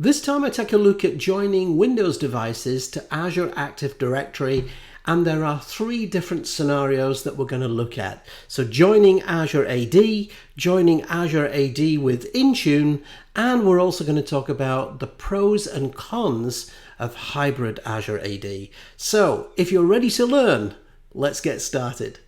This time I take a look at joining Windows devices to Azure Active Directory, and there are three different scenarios that we're going to look at. So joining Azure AD, joining Azure AD with Intune, and we're also going to talk about the pros and cons of Hybrid Azure AD. So if you're ready to learn, let's get started.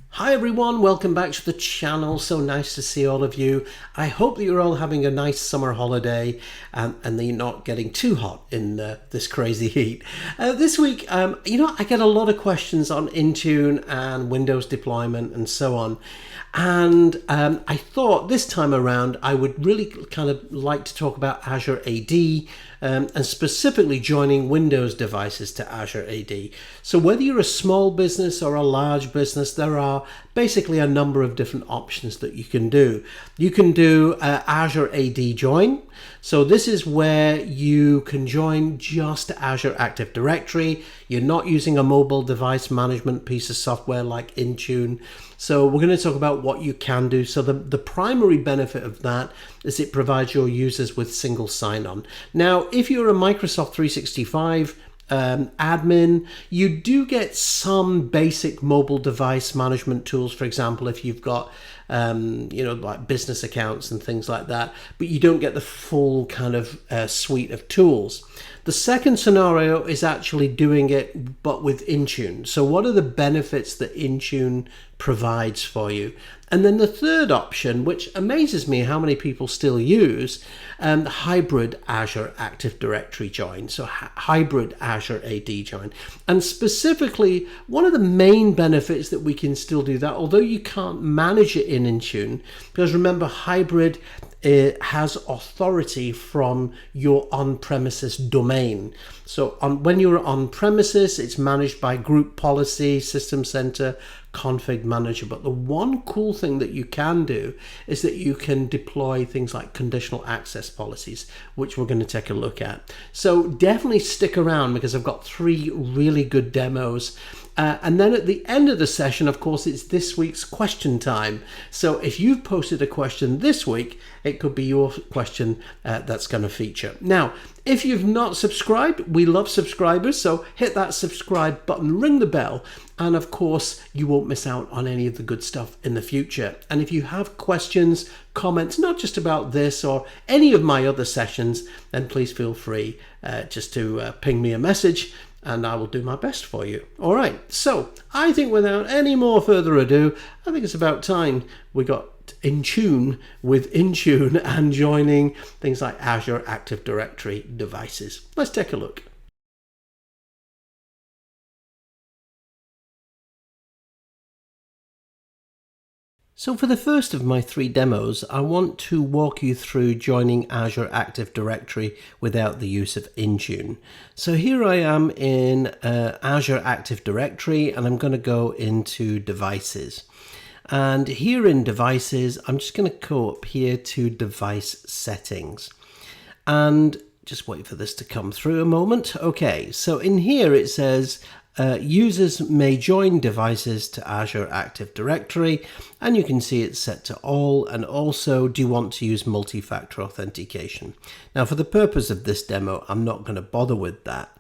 Hi everyone, welcome back to the channel. So nice to see all of you. I hope that you're all having a nice summer holiday and that you're not getting too hot in this crazy heat. This week, I get a lot of questions on Intune and Windows deployment and so on. And I thought this time around I would really kind of like to talk about Azure AD and specifically joining Windows devices to Azure AD. So whether you're a small business or a large business, there are basically a number of different options that you can do. You can do Azure AD join. So this is where you can join just Azure Active Directory. You're not using a mobile device management piece of software like Intune. So we're going to talk about what you can do. So the primary benefit of that is it provides your users with single sign-on. Now, if you're a Microsoft 365 admin, you do get some basic mobile device management tools. For example, if you've got like business accounts and things like that, but you don't get the full kind of suite of tools. The second scenario is actually doing it but with Intune. So what are the benefits that Intune provides for you? And then the third option, which amazes me how many people still use, the Hybrid Azure Active Directory join. So Hybrid Azure AD join. And specifically, one of the main benefits that we can still do that, although you can't manage it in Intune, because remember, Hybrid has authority from your on-premises domain. So when you're on premises, it's managed by group policy, system center, config manager. But the one cool thing that you can do is that you can deploy things like conditional access policies, which we're going to take a look at. So definitely stick around because I've got three really good demos. And then at the end of the session, of course, it's this week's question time. So if you've posted a question this week, it could be your question that's going to feature. Now, if you've not subscribed, we love subscribers. So hit that subscribe button, ring the bell. And of course, you won't miss out on any of the good stuff in the future. And if you have questions, comments, not just about this or any of my other sessions, then please feel free just to ping me a message, and I will do my best for you. All right, so I think without any more further ado, I think it's about time we got in tune with Intune and joining things like Azure Active Directory devices. Let's take a look. So for the first of my three demos, I want to walk you through joining Azure Active Directory without the use of Intune. So here I am in Azure Active Directory, and I'm going to go into devices. And here in devices, I'm just going to go up here to device settings and just wait for this to come through a moment. Okay, so in here it says users may join devices to Azure Active Directory, and you can see it's set to all, and also do you want to use multi-factor authentication. Now for the purpose of this demo, I'm not going to bother with that.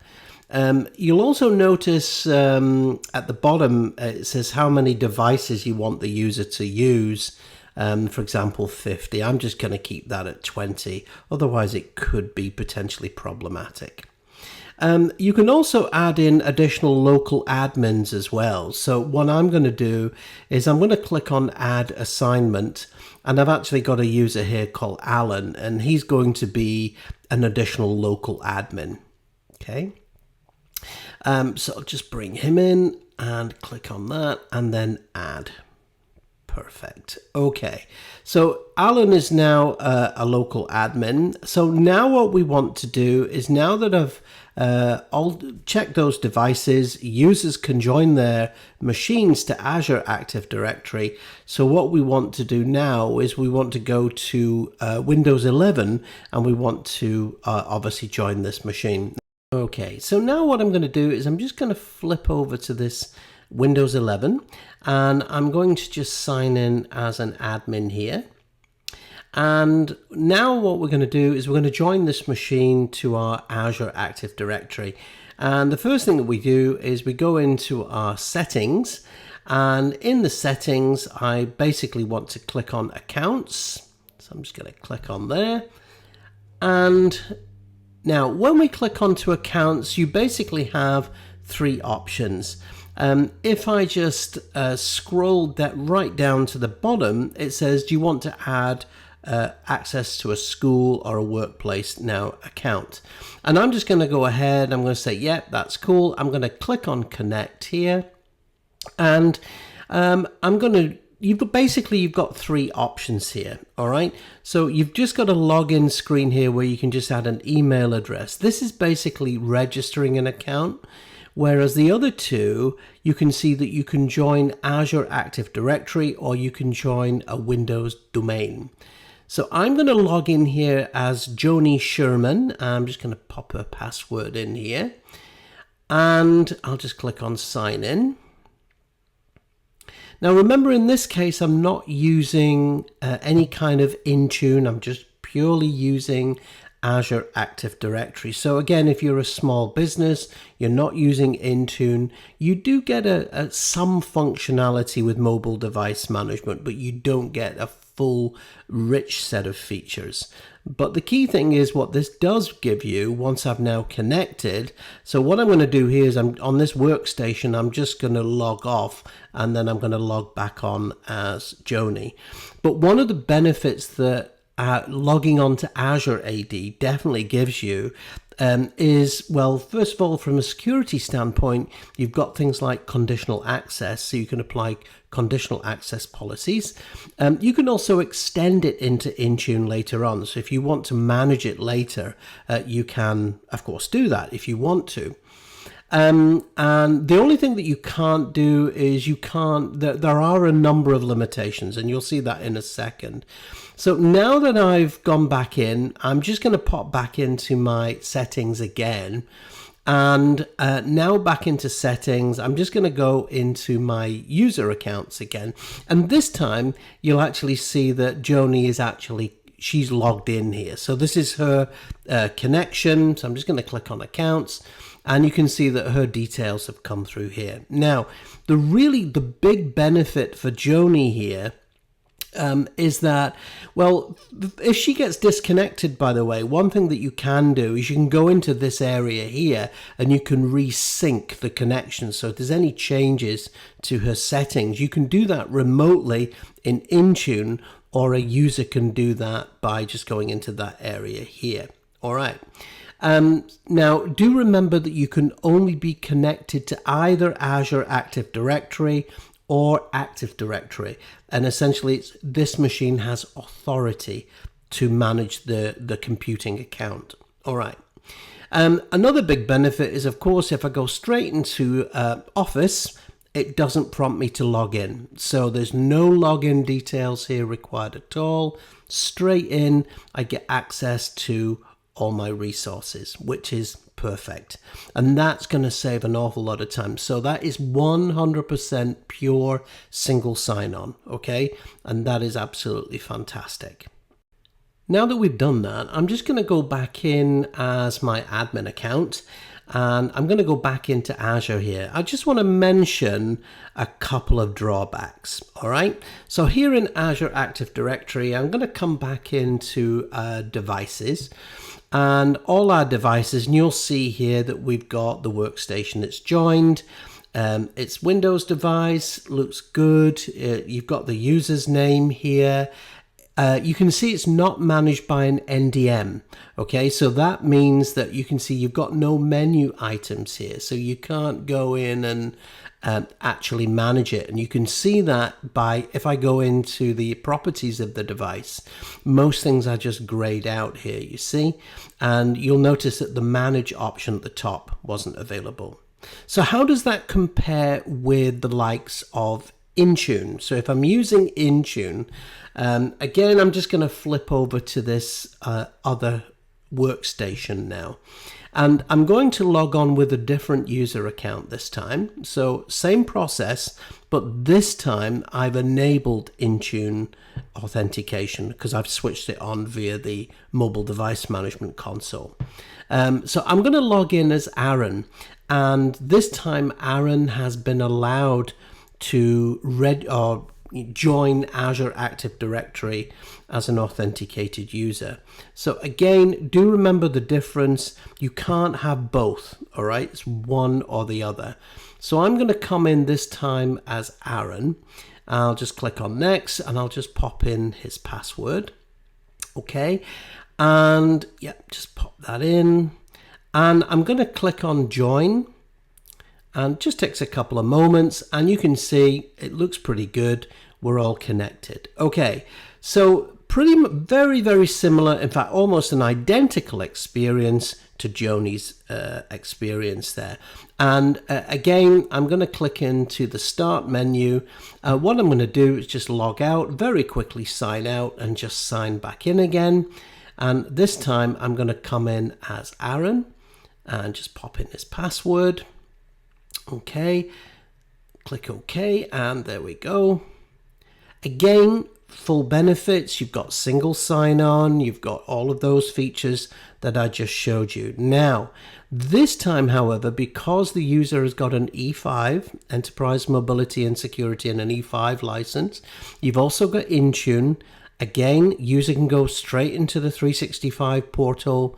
You'll also notice at the bottom it says how many devices you want the user to use. For example, 50. I'm just going to keep that at 20, otherwise it could be potentially problematic. You can also add in additional local admins as well. So what I'm going to do is I'm going to click on add assignment, and I've actually got a user here called Alan, and he's going to be an additional local admin. Okay. So I'll just bring him in and click on that and then add. Perfect. Okay, so Alan is now a local admin. So now what we want to do is, now that I've all checked those devices, users can join their machines to Azure Active Directory. So what we want to do now is we want to go to Windows 11, and we want to obviously join this machine. Okay, so now what I'm going to do is I'm just going to flip over to this Windows 11, and I'm going to just sign in as an admin here. And now what we're going to do is we're going to join this machine to our Azure Active Directory. And the first thing that we do is we go into our settings, and in the settings I basically want to click on accounts. So I'm just going to click on there. And now when we click onto accounts, you basically have three options. If I just scroll that right down to the bottom, it says, do you want to add access to a school or a workplace now account? And I'm just going to go ahead, I'm going to say, yep, that's cool. I'm going to click on connect here, and I'm going to, you've got three options here. All right, so you've just got a login screen here where you can just add an email address. This is basically registering an account. Whereas the other two, you can see that you can join Azure Active Directory, or you can join a Windows domain. So I'm going to log in here as Joni Sherman. I'm just going to pop her password in here, and I'll just click on sign in. Now remember, in this case, I'm not using any kind of Intune. I'm just purely using Azure Active Directory. So again, if you're a small business, you're not using Intune, you do get some functionality with mobile device management, but you don't get a full rich set of features. But the key thing is what this does give you once I've now connected. So what I'm going to do here is, I'm on this workstation, I'm just going to log off, and then I'm going to log back on as Joni. But one of the benefits that logging on to Azure AD definitely gives you is, well, first of all, from a security standpoint, you've got things like conditional access, so you can apply conditional access policies. You can also extend it into Intune later on. So if you want to manage it later, you can, of course, do that if you want to. And the only thing that you can't do is there are a number of limitations, and you'll see that in a second. So now that I've gone back in, I'm just going to pop back into my settings again. And now back into settings, I'm just going to go into my user accounts again. And this time you'll actually see that Joni is she's logged in here. So this is her connection. So I'm just going to click on accounts, and you can see that her details have come through here. Now, the big benefit for Joni here is that, well, if she gets disconnected, by the way, one thing that you can do is you can go into this area here and you can resync the connection. So if there's any changes to her settings, you can do that remotely in Intune, or a user can do that by just going into that area here. All right. Now, do remember that you can only be connected to either Azure Active Directory or Active Directory. And essentially, this machine has authority to manage the computing account. All right. Another big benefit is, of course, if I go straight into Office, it doesn't prompt me to log in. So there's no login details here required at all. Straight in, I get access to all my resources, which is perfect. And that's going to save an awful lot of time. So that is 100% pure single sign-on, okay? And that is absolutely fantastic. Now that we've done that, I'm just going to go back in as my admin account, and I'm going to go back into Azure here. I just want to mention a couple of drawbacks, all right? So here in Azure Active Directory, I'm going to come back into devices, and all our devices, and you'll see here that we've got the workstation that's joined. It's Windows device, looks good. You've got the user's name here. You can see it's not managed by an NDM. Okay, so that means that you can see you've got no menu items here. So you can't go in and actually manage it. And you can see that by, if I go into the properties of the device, most things are just grayed out here, you see, and you'll notice that the manage option at the top wasn't available. So how does that compare with the likes of Intune? So if I'm using Intune, again, I'm just going to flip over to this other workstation now. And I'm going to log on with a different user account this time. So same process, but this time I've enabled Intune authentication because I've switched it on via the mobile device management console. So I'm going to log in as Aaron, and this time Aaron has been allowed to join Azure Active Directory as an authenticated user. So again, do remember the difference. You can't have both, all right? It's one or the other. So I'm going to come in this time as Aaron. I'll just click on next and I'll just pop in his password. Okay, and yeah, just pop that in. And I'm going to click on join. And just takes a couple of moments, and you can see it looks pretty good. We're all connected. Okay, so very, very similar, in fact, almost an identical experience to Joni's experience there. And again, I'm going to click into the start menu. What I'm going to do is just log out, very quickly sign out, and just sign back in again. And this time I'm going to come in as Aaron and just pop in his password. Okay, click OK, and there we go. Again, full benefits. You've got single sign-on. You've got all of those features that I just showed you. Now, this time, however, because the user has got an E5, Enterprise Mobility and Security, and an E5 license, you've also got Intune. Again, user can go straight into the 365 portal.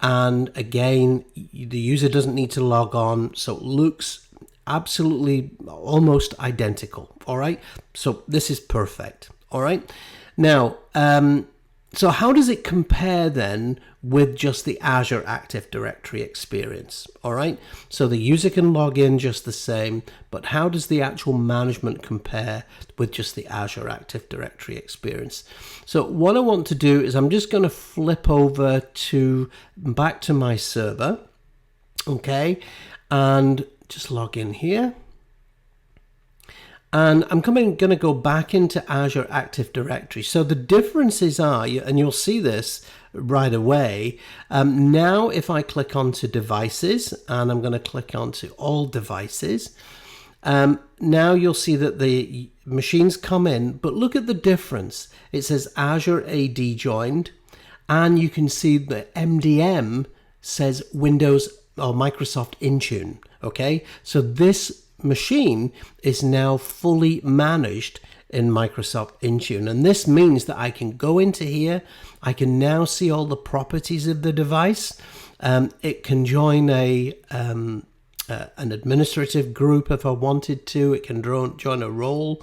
And again, the user doesn't need to log on, so it looks absolutely almost identical. All right, so this is perfect. All right, now so how does it compare then with just the Azure Active Directory experience? All right, so the user can log in just the same, but how does the actual management compare with just the Azure Active Directory experience? So what I want to do is I'm just going to flip over back to my server, okay, and just log in here. And I'm going to go back into Azure Active Directory. So the differences are, and you'll see this right away. Now, if I click onto devices, and I'm going to click onto all devices, now you'll see that the machines come in, but look at the difference. It says Azure AD joined, and you can see the MDM says Windows or Microsoft Intune. Okay, so this machine is now fully managed in Microsoft Intune, and this means that I can go into here. I can now see all the properties of the device. It can join an administrative group if I wanted to. It can join a role.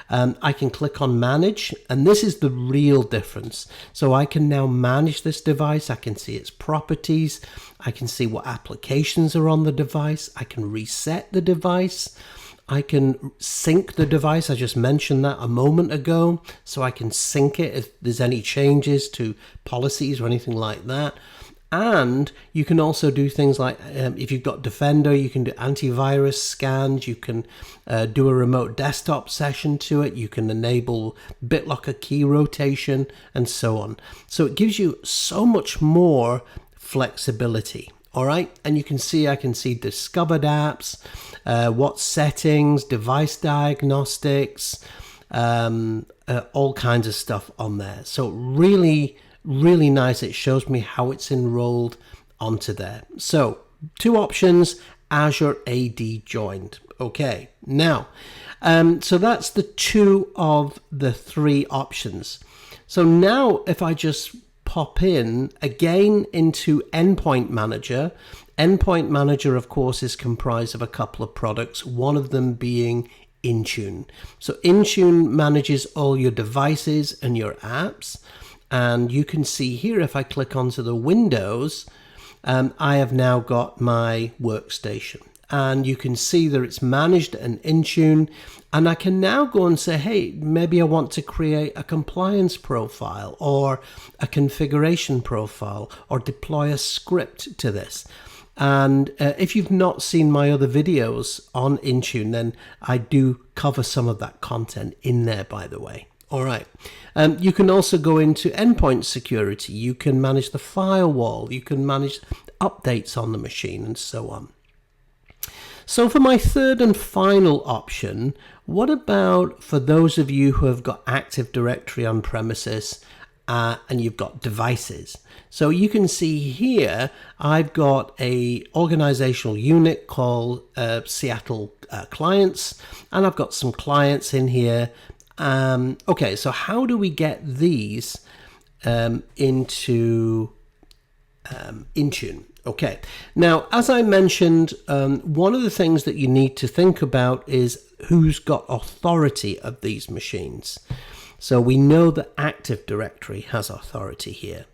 I can click on manage, and this is the real difference. So I can now manage this device. I can see its properties. I can see what applications are on the device. I can reset the device. I can sync the device. I just mentioned that a moment ago. So I can sync it if there's any changes to policies or anything like that. And you can also do things like, if you've got Defender, you can do antivirus scans, you can do a remote desktop session to it, you can enable BitLocker key rotation, and so on. So it gives you so much more flexibility, all right? And you can see, I can see discovered apps, what settings, device diagnostics, all kinds of stuff on there. So really nice. It shows me how it's enrolled onto there. So 2 options, Azure AD joined. Okay, now, so that's the 2 of the 3 options. So now if I just pop in again into Endpoint Manager, Endpoint Manager, of course, is comprised of a couple of products, one of them being Intune. So Intune manages all your devices and your apps. And you can see here, if I click onto the Windows, I have now got my workstation. and you can see that it's managed in Intune. And I can now go and say, hey, maybe I want to create a compliance profile or a configuration profile or deploy a script to this. And if you've not seen my other videos on Intune, then I do cover some of that content in there, by the way. All right. You can also go into endpoint security. You can manage the firewall. You can manage updates on the machine and so on. So for my third and final option, what about for those of you who have got Active Directory on premises and you've got devices? So you can see here, I've got a organizational unit called Seattle Clients, and I've got some clients in here. Okay, so how do we get these into Intune? Okay, now as I mentioned, one of the things that you need to think about is who's got authority of these machines. So we know that Active Directory has authority here.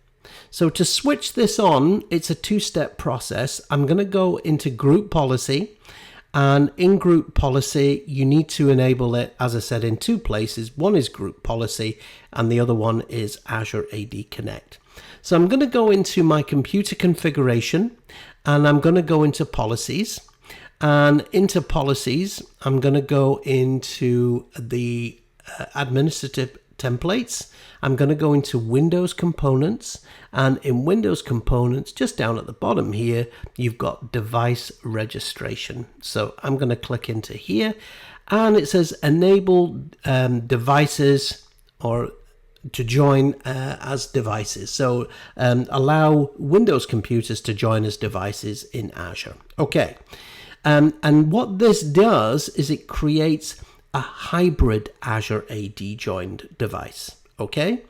So to switch this on, it's a two-step process. I'm going to go into group policy, and in group policy you need to enable it, as I said, in two places. One is group policy and the other one is Azure AD Connect. So I'm going to go into my computer configuration and I'm going to go into policies, and into policies I'm going to go into the administrative templates. I'm going to go into Windows components, and in Windows components, just down at the bottom here, you've got device registration. So I'm going to click into here, and it says enable devices or to join as devices. So allow Windows computers to join as devices in Azure. Okay. And what this does is it creates a hybrid Azure AD joined device. Okay.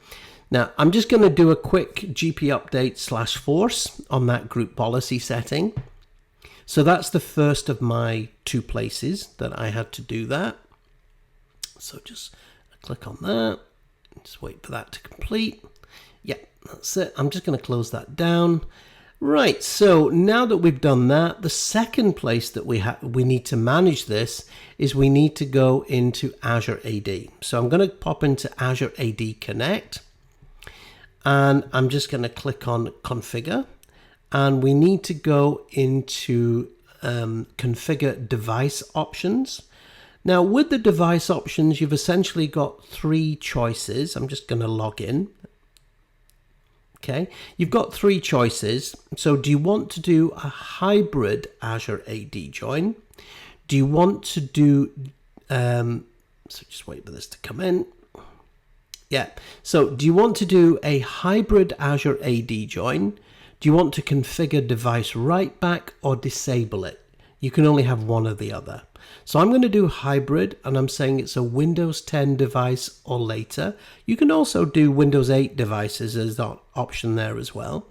Now I'm just going to do a quick GP update / force on that group policy setting. So that's the first of my two places that I had to do that. So just click on that. Just wait for that to complete. Yeah, that's it. I'm just going to close that down. Right, so now that we've done that, the second place that we need to manage this is we need to go into Azure AD. So I'm going to pop into Azure AD Connect, and I'm just going to click on Configure, and we need to go into Configure Device Options. Now with the device options, you've essentially got three choices. I'm just going to log in. Okay, you've got three choices. So do you want to do a hybrid Azure AD join? Do you want to do, so just wait for this to come in. Yeah, so do you want to do a hybrid Azure AD join? Do you want to configure device write back or disable it? You can only have one or the other. So I'm going to do hybrid, and I'm saying it's a Windows 10 device or later. You can also do Windows 8 devices as that option there as well.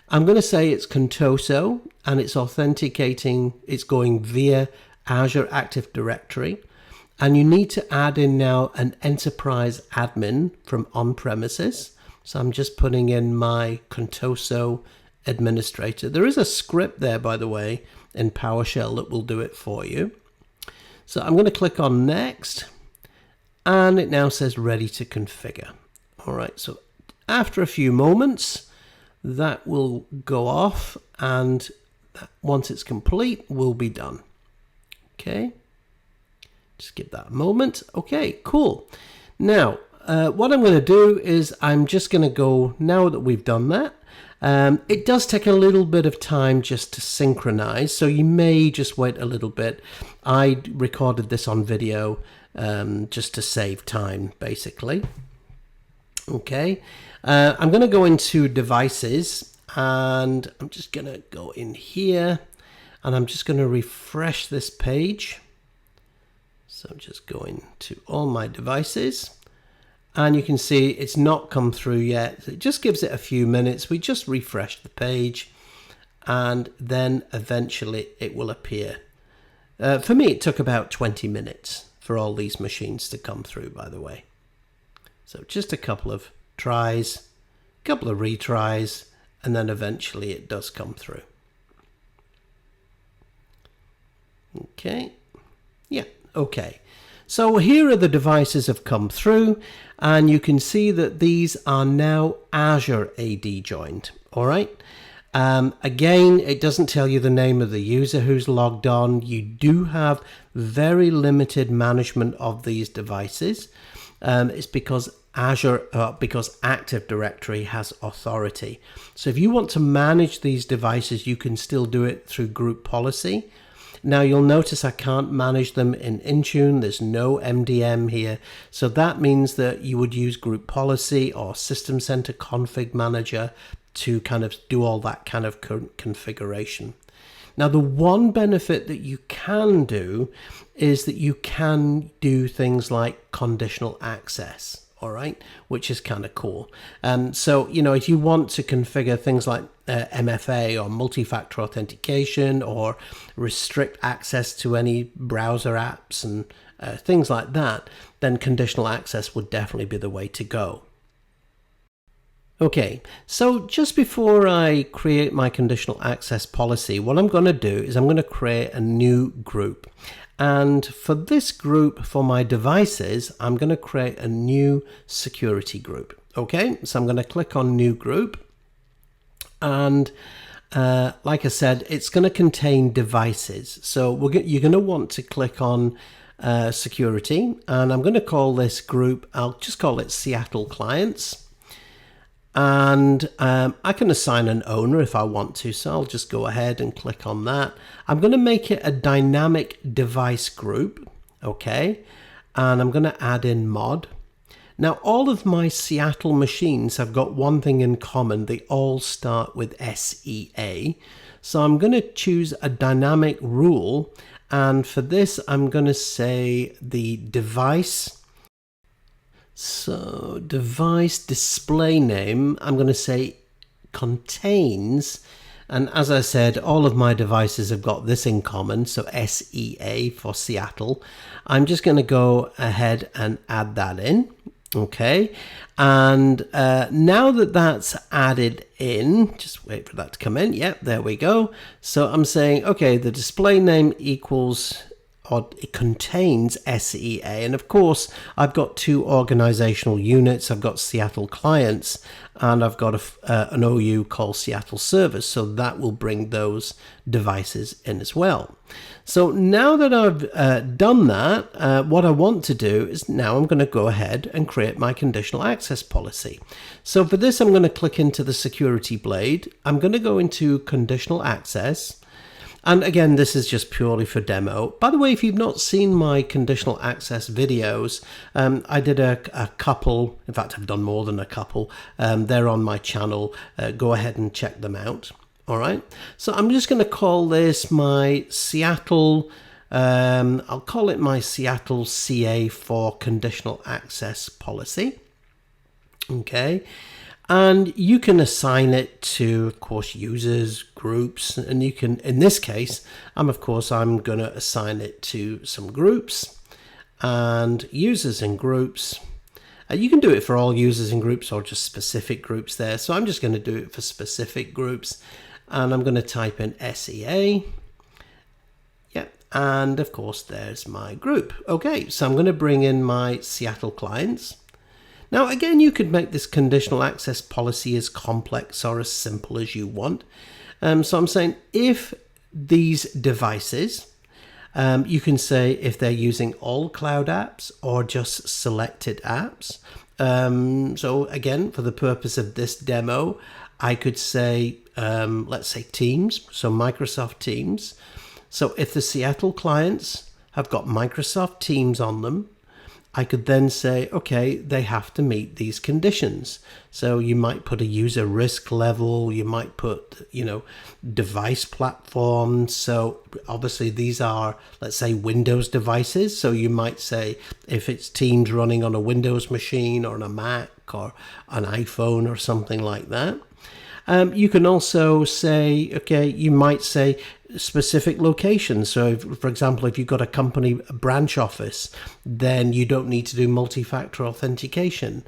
I'm going to say it's Contoso, and it's authenticating, it's going via Azure Active Directory. And you need to add in now an enterprise admin from on-premises. So I'm just putting in my Contoso administrator. There is a script there, by the way, in PowerShell that will do it for you. So I'm going to click on next, and it now says ready to configure. All right, so after a few moments, that will go off, and once it's complete, we'll be done. Okay, just give that a moment. Okay, cool. Now, what I'm going to do is I'm just going to go, now that we've done that, it does take a little bit of time just to synchronize, so you may just wait a little bit. I recorded this on video just to save time, basically. Okay, I'm going to go into devices, and I'm just going to go in here, and I'm just going to refresh this page. So I'm just going to all my devices. And you can see it's not come through yet. It just gives it a few minutes. We just refresh the page, and then eventually it will appear. For me, it took about 20 minutes for all these machines to come through, by the way. So just a couple of tries, a couple of retries, and then eventually it does come through. Okay. Yeah. Okay. So here are the devices have come through, and you can see that these are now Azure AD joined. All right. Again, it doesn't tell you the name of the user who's logged on. You do have very limited management of these devices. It's because because Active Directory has authority. So if you want to manage these devices, you can still do it through group policy. Now you'll notice I can't manage them in Intune. There's no MDM here. So that means that you would use group policy or System Center Config Manager to kind of do all that kind of configuration. Now, the one benefit that you can do is that you can do things like conditional access, all right, which is kind of cool. So, you know, if you want to configure things like MFA or multi-factor authentication or restrict access to any browser apps and things like that, then conditional access would definitely be the way to go. Okay, so just before I create my conditional access policy, what I'm going to do is I'm going to create a new group. And for this group, for my devices, I'm going to create a new security group. Okay, so I'm going to click on new group. And like I said, it's going to contain devices. So you're going to want to click on security. And I'm going to call this group, I'll just call it Seattle Clients. And I can assign an owner if I want to, so I'll just go ahead and click on that. I'm going to make it a dynamic device group, okay? And I'm going to add in mod. Now, all of my Seattle machines have got one thing in common. They all start with SEA. So I'm going to choose a dynamic rule. And for this, I'm going to say the device. So device display name, I'm going to say contains, and as I said, all of my devices have got this in common, so SEA for Seattle. I'm just going to go ahead and add that in, okay? And now that that's added in, just wait for that to come in. Yep, there we go. So I'm saying, okay, the display name equals, or it contains SEA, and of course I've got two organizational units. I've got Seattle Clients and I've got an OU called Seattle Servers, so that will bring those devices in as well. So now that I've done that, what I want to do is now I'm going to go ahead and create my conditional access policy. So for this, I'm going to click into the security blade. I'm going to go into conditional access. And again, this is just purely for demo. By the way, if you've not seen my conditional access videos, I did a couple. In fact, I've done more than a couple. They're on my channel. Go ahead and check them out. All right. So I'm just going to call this my Seattle. I'll call it my Seattle CA for conditional access policy. Okay. And you can assign it to, of course, users, groups, and you can, in this case, I'm going to assign it to some groups and users and groups. You can do it for all users and groups or just specific groups there. So I'm just going to do it for specific groups, and I'm going to type in SEA. Yeah, and of course, there's my group. Okay, so I'm going to bring in my Seattle Clients. Now, again, you could make this conditional access policy as complex or as simple as you want. So I'm saying if these devices, you can say if they're using all cloud apps or just selected apps. So again, for the purpose of this demo, I could say, let's say Teams, so Microsoft Teams. So if the Seattle Clients have got Microsoft Teams on them, I could then say, okay, they have to meet these conditions. So you might put a user risk level, you might put, device platform. So obviously these are, let's say, Windows devices. So you might say if it's Teams running on a Windows machine or on a Mac or an iPhone or something like that. You can also say, okay, you might say specific locations. So if, for example, if you've got a company branch office, then you don't need to do multi-factor authentication.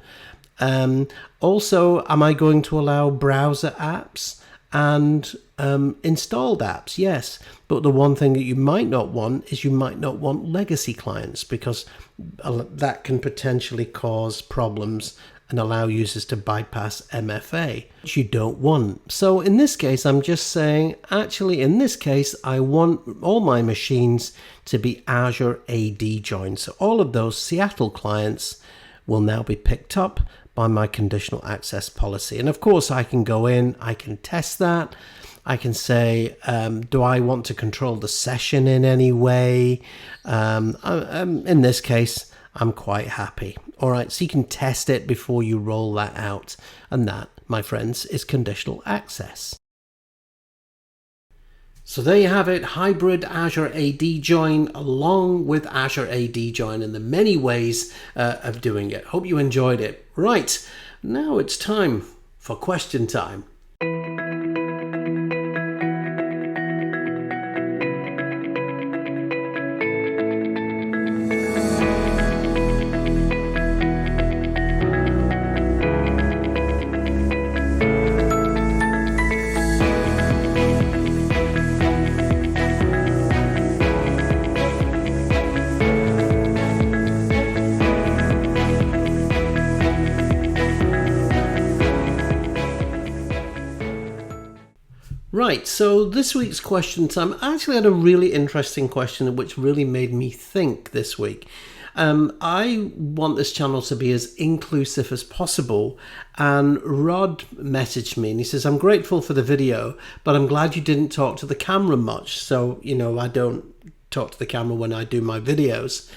Also, am I going to allow browser apps and installed apps, yes. But the one thing that you might not want is you might not want legacy clients, because that can potentially cause problems and allow users to bypass MFA, which you don't want. So in this case, I'm just saying, actually, in this case, I want all my machines to be Azure AD joined. So all of those Seattle clients will now be picked up by my conditional access policy. And of course, I can go in, I can test that. I can say, do I want to control the session in any way? In this case, I'm quite happy. All right, so you can test it before you roll that out. And that, my friends, is conditional access. So there you have it, hybrid Azure AD join along with Azure AD join, and the many ways of doing it. Hope you enjoyed it. Right, now it's time for question time. Right, so this week's question time, I actually had a really interesting question which really made me think this week. I want this channel to be as inclusive as possible, and Rod messaged me and he says, I'm grateful for the video, but I'm glad you didn't talk to the camera much. So, you know, I don't talk to the camera when I do my videos.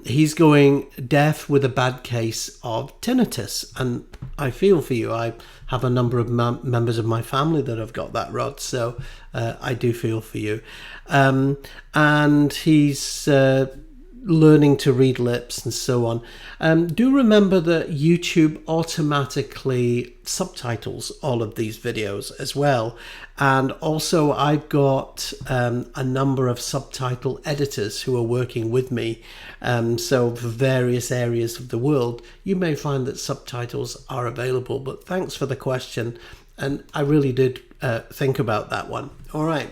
He's going deaf with a bad case of tinnitus, and I feel for you. I have a number of members of my family that have got that, Rod, so I do feel for you. And he's learning to read lips and so on. Do remember that YouTube automatically subtitles all of these videos as well. And also I've got a number of subtitle editors who are working with me. So for various areas of the world, you may find that subtitles are available, but thanks for the question. And I really did think about that one. All right.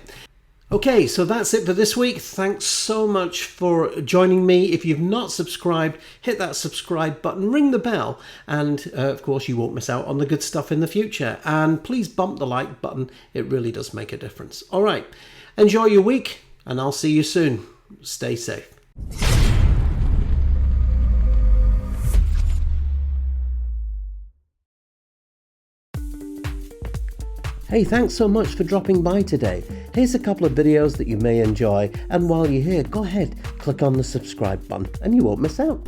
Okay, so that's it for this week. Thanks so much for joining me. If you've not subscribed, hit that subscribe button, ring the bell, and of course you won't miss out on the good stuff in the future. And please bump the like button. It really does make a difference. All right, enjoy your week, and I'll see you soon. Stay safe. Hey, thanks so much for dropping by today. Here's a couple of videos that you may enjoy, and while you're here, go ahead, click on the subscribe button and you won't miss out.